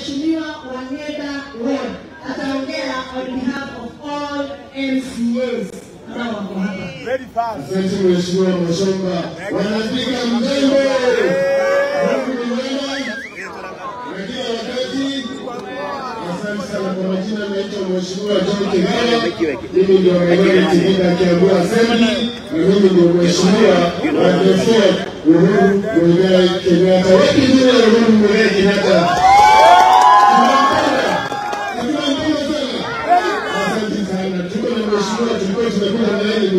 Mheshimiwa Wangeda Ward ataongea on behalf of all MCAs. Very fast. Asante Mheshimiwa Mashomba. Wanapika mjembe. Asante sana kwa majina, naitwa Mheshimiwa John Kigala. Mimi ndio mwenyekiti wa Kiambu Assembly na mimi ndio Mheshimiwa wa Defense Uhuru Muigai Kenyatta. Wapi ndio Uhuru Muigai Kenyatta? Tulikuwa na yeye ni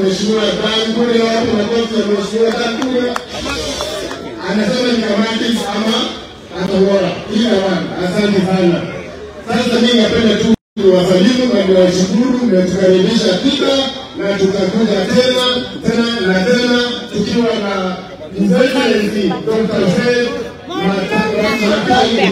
Mheshimiwa Dankure hapo na kofi ya Mheshimiwa Dankure. Anasema ni kamati ama atawala kila wana. Asante sana. Sasa mimi napenda tu kuwasalimu na kuwashukuru na tukaribisha pia na tutakuja tena tukiwa na Excellency Dr. Fred Matakai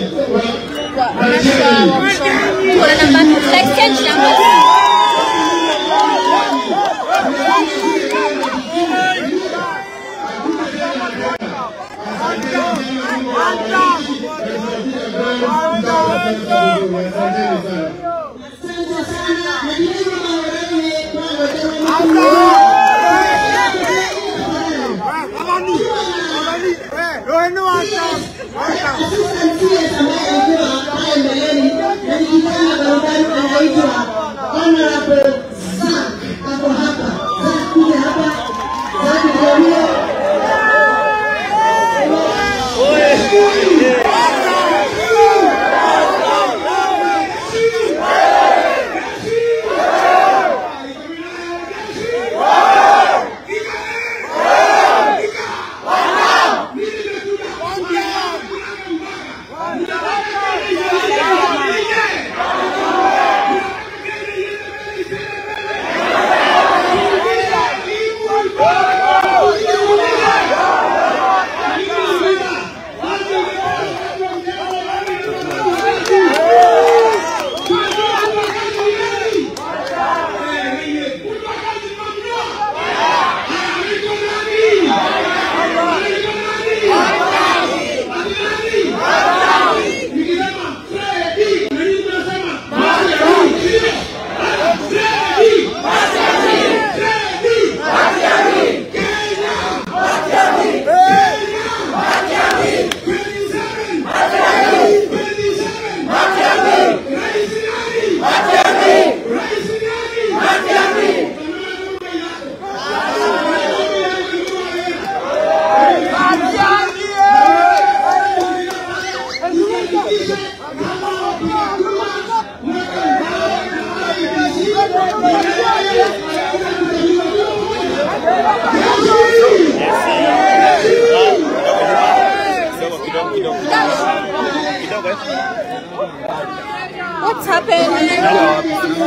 What's happening?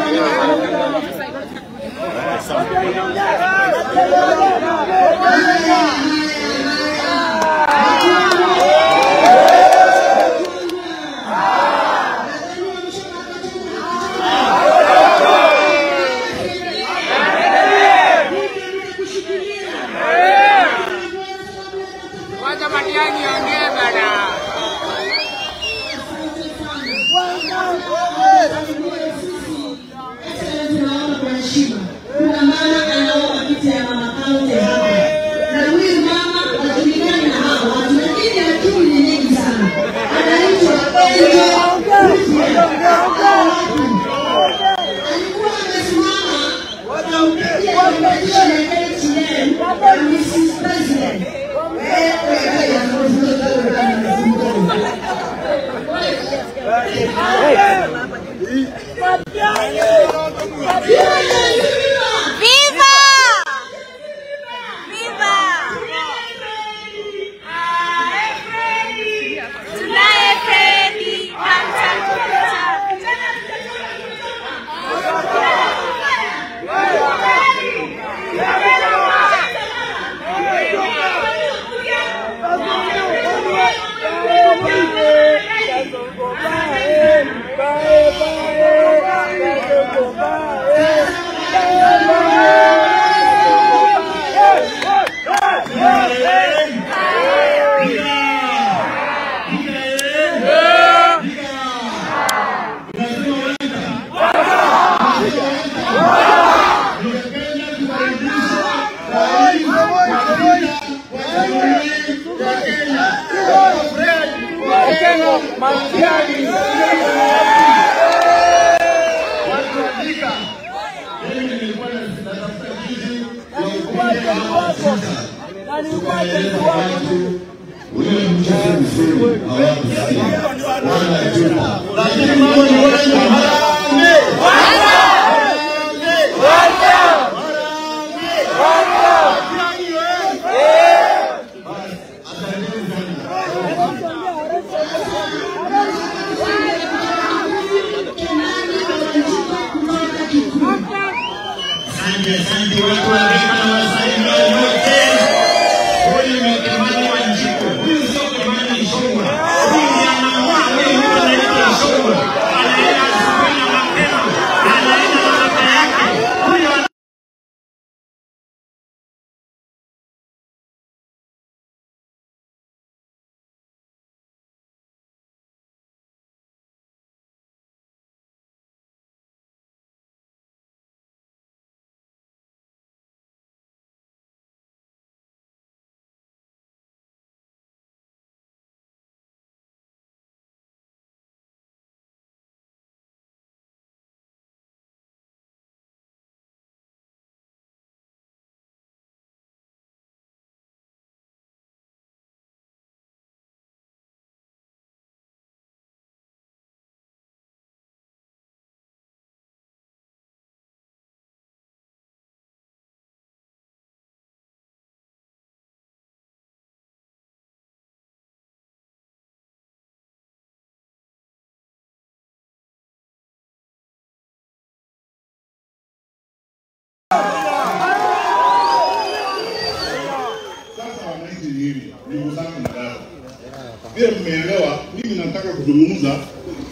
Pia mmeelewa, mimi nataka kuzungumza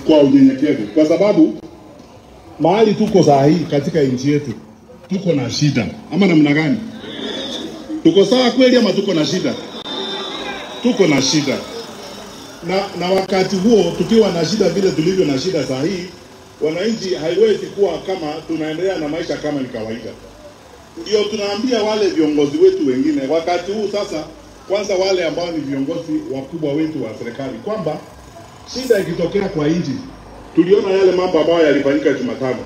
kwa unyenyekevu kwa sababu mahali tuko saa hii katika nchi yetu tuko na shida. Ama namna gani? Tuko sawa kweli ama tuko na shida? Tuko na shida. Na wakati huo tukiwa na shida vile tulivyo na shida saa hii, wananchi haiwezi kuwa kama tunaendelea na maisha kama ni kawaida. Ndio tunaambia wale viongozi wetu wengine wakati huu sasa, kwanza wale ambao ni viongozi wakubwa wetu wa serikali, kwamba shida ikitokea kwa nchi, tuliona yale mambo ambayo yalifanyika Jumatano,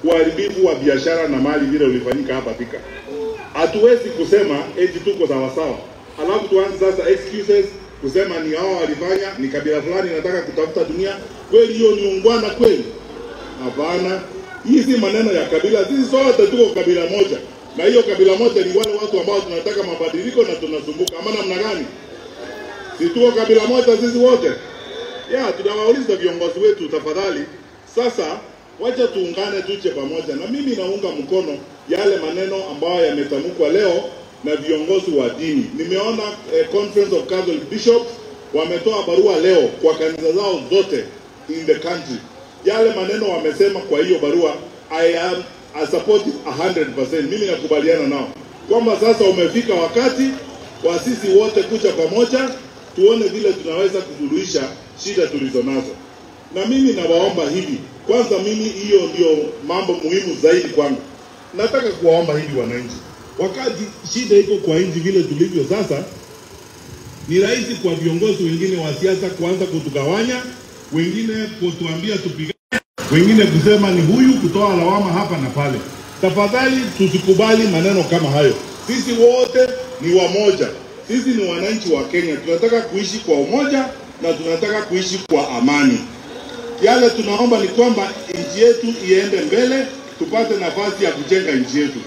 uharibifu wa biashara na mali vile ulifanyika hapa Thika. Hatuwezi kusema eti tuko sawa sawa, alafu tuanze sasa excuses kusema ni hao walifanya, ni kabila fulani nataka kutafuta dunia. Kweli hiyo ni ungwana kweli? Hapana. Hizi maneno ya kabila, sisi sote tuko kabila moja. Na hiyo kabila moja ni wale watu ambao tunataka mabadiliko na tunasumbuka. Ama namna gani? Si tuko kabila moja sisi wote? Tunawauliza viongozi wetu tafadhali, sasa wacha tuungane tuche pamoja. Na mimi naunga mkono yale maneno ambayo yametamkwa leo na viongozi wa dini. Nimeona Conference of Catholic Bishops wametoa barua leo kwa kanisa zao zote in the country. Yale maneno wamesema kwa hiyo barua, I support it 100%. Mimi nakubaliana nao kwamba sasa umefika wakati wa sisi wote kuja pamoja tuone vile tunaweza kusuluhisha shida tulizo nazo. Na mimi nawaomba hivi, kwanza mimi hiyo ndio mambo muhimu zaidi kwangu. Nataka kuwaomba hivi wananchi, wakati shida iko kwa nchi vile tulivyo sasa, ni rahisi kwa viongozi wengine wa siasa kuanza kutugawanya, wengine kutuambia tupigane, wengine kusema ni huyu, kutoa lawama hapa na pale. Tafadhali tusikubali maneno kama hayo. Sisi wote ni wamoja. Sisi ni wananchi wa Kenya. Tunataka kuishi kwa umoja na tunataka kuishi kwa amani. Yale tunaomba ni kwamba nchi yetu iende mbele, tupate nafasi ya kujenga nchi yetu.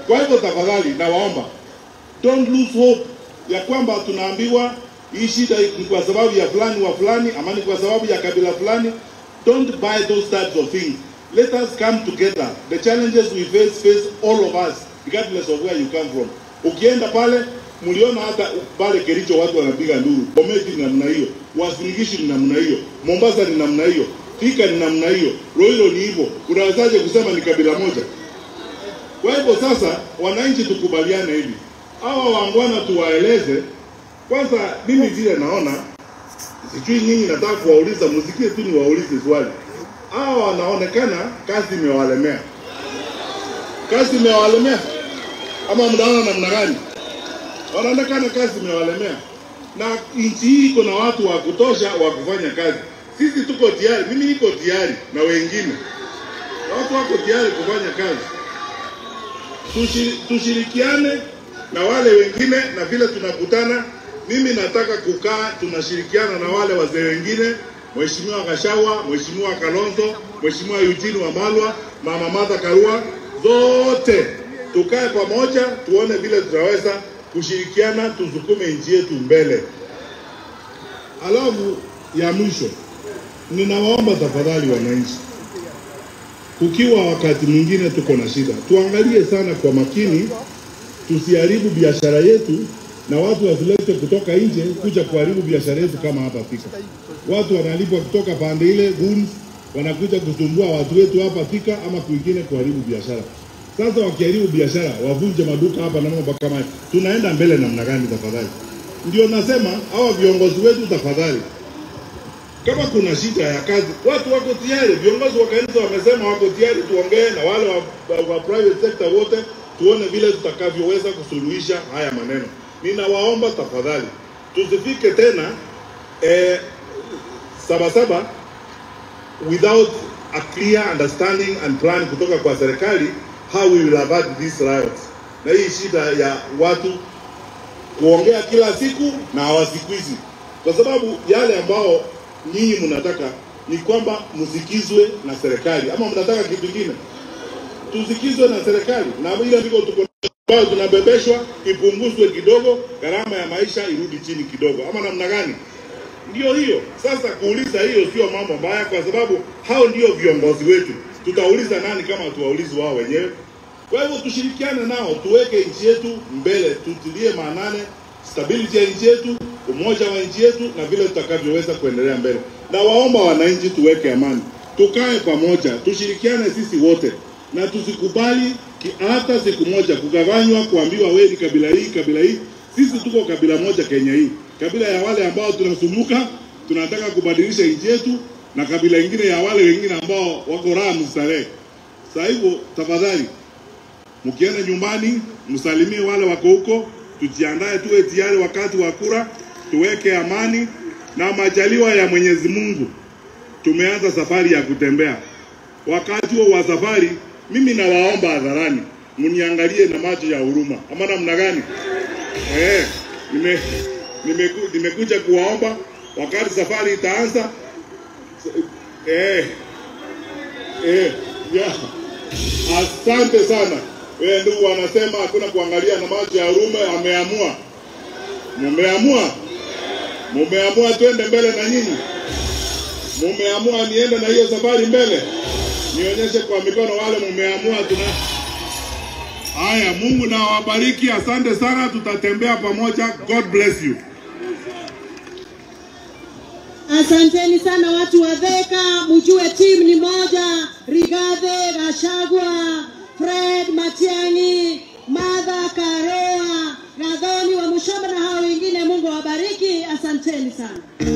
Kwa hivyo tafadhali nawaomba, don't lose hope ya kwamba tunaambiwa hii shida ni kwa sababu ya fulani wa fulani ama ni kwa sababu ya kabila fulani. Don't buy those types of things. Let us come together. The challenges we face all of us, regardless of where you come from. Ukienda pale, mliona hata pale Kericho watu wanapiga nduru. Bomet ni namna hiyo, Uasin Gishu ni namna hiyo, Mombasa ni namna hiyo, Thika ni namna hiyo, Roiro ni hivyo. Unawezaje kusema ni kabila moja? Kwa hivyo sasa wananchi tukubaliane hivi. Hawa wangwana tuwaeleze. Kwanza mimi vile naona, sijui nyinyi nataka kuwauliza, msikie tu ni waulize swali. Hawa wanaonekana kazi imewalemea. Kazi imewalemea? Ama mnaona namna gani? Wanaonekana kazi imewalemea. Na nchi hii iko na watu wa kutosha wa kufanya kazi. Sisi tuko tayari, mimi niko tayari na wengine. Watu wako tayari kufanya kazi. Tushirikiane na wale wengine, na vile tunakutana, mimi nataka kukaa tunashirikiana na wale wazee wengine, Mheshimiwa Gachagua, Mheshimiwa Kalonzo, Mheshimiwa Eugene Wamalwa, Mama Martha Karua, zote tukae pamoja tuone vile tutaweza kushirikiana tusukume nchi yetu mbele. Alafu ya mwisho, ninawaomba tafadhali wananchi, kukiwa wakati mwingine tuko na shida, tuangalie sana kwa makini, tusiharibu biashara yetu na watu wasilete kutoka nje kuja kuharibu biashara yetu kama hapa Thika. Watu wanalipwa kutoka pande ile goons, wanakuja kusumbua watu wetu hapa Thika ama kwingine kuharibu biashara. Sasa wakiharibu biashara, wavunje maduka hapa na mambo kama haya. Tunaenda mbele namna gani tafadhali? Ndio nasema hawa viongozi wetu tafadhali, kama kuna shida ya kazi, watu wako tayari, viongozi wa kanisa wamesema wako tayari, tuongee na wale wa private sector wote, tuone vile tutakavyoweza kusuluhisha haya maneno. Ninawaomba tafadhali, tusifike tena Sabasaba without a clear understanding and plan kutoka kwa serikali how we will avert these riots. Na hii shida ya watu kuongea kila siku na hawasikwizi, kwa sababu yale ambao nyinyi mnataka ni kwamba msikizwe na serikali, ama mnataka kitu kingine? Tusikizwe na serikali, na ile ndiko tuko tunabebeshwa, ipunguzwe kidogo, gharama ya maisha irudi chini kidogo, ama namna gani? Ndio hiyo. Sasa kuuliza hiyo sio mambo mbaya, kwa sababu hao ndio viongozi wetu. Tutauliza nani kama tuwaulizi wao wenyewe? Kwa hivyo tushirikiane nao, tuweke nchi yetu mbele, tutilie maanane stability ya nchi yetu, umoja wa nchi yetu, na vile tutakavyoweza kuendelea mbele. Na waomba wananchi tuweke amani, tukae pamoja, tushirikiane sisi wote, na tusikubali hata siku moja kugawanywa, kuambiwa wewe ni kabila hii, kabila hii. Sisi tuko kabila moja Kenya hii, kabila ya wale ambao tunasumuka, tunataka kubadilisha nchi yetu, na kabila ingine ya wale wengine ambao wako raha mstarehe. Sasa hivyo tafadhali, mkienda nyumbani msalimie wale wako huko, tujiandae tuwe tayari wakati wa kura, tuweke amani na majaliwa ya Mwenyezi Mungu. Tumeanza safari ya kutembea. Wakati wa safari, mimi nawaomba hadharani mniangalie na macho ya huruma, ama namna gani? Nimekuja kuwaomba wakati safari itaanza. Asante sana. Wewe ndugu wanasema hakuna kuangalia na macho ya huruma, ameamua. Mumeamua twende mbele na nyinyi. Mumeamua niende na hiyo safari mbele. Nionyeshe kwa mikono wale mumeamua Haya, Mungu na wabariki. Asante sana, tutatembea pamoja. God bless you. Asanteni sana watu wa Thika, mjue timu ni moja, Rigathi Gachagua, Fred Matiang'i, Martha Karua, Gathoni wa Mushamba na hao wengine. Mungu awabariki. Asanteni sana.